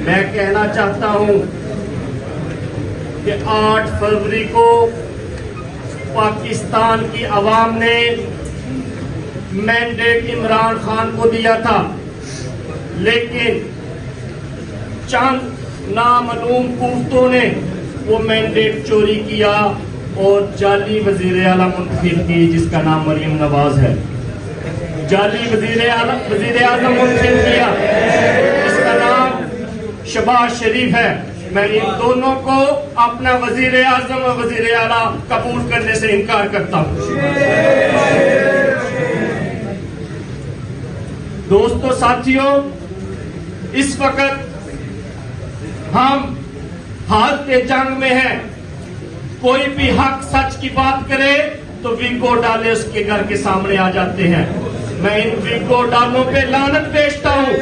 मैं कहना चाहता हूं कि 8 फरवरी को पाकिस्तान की आवाम ने मैंडेट इमरान खान को दिया था, लेकिन चंद नामालूम कुफ्तों ने वो मैंडेट चोरी किया और जाली वजीर आला मुंतखब की, जिसका नाम मरियम नवाज है। जाली वजीर आजम मुंतखब किया, जिसका नाम शहबाज शरीफ है। मैं इन दोनों को अपना वजीर आजम और वजीर आला कबूल करने से इनकार करता हूं। दोस्तों, साथियों, इस वक्त हम हालत जंग में हैं। कोई भी हक सच की बात करे तो वीको डाले उसके घर के सामने आ जाते हैं। मैं इन वीको डालों पे लानत भेजता हूं।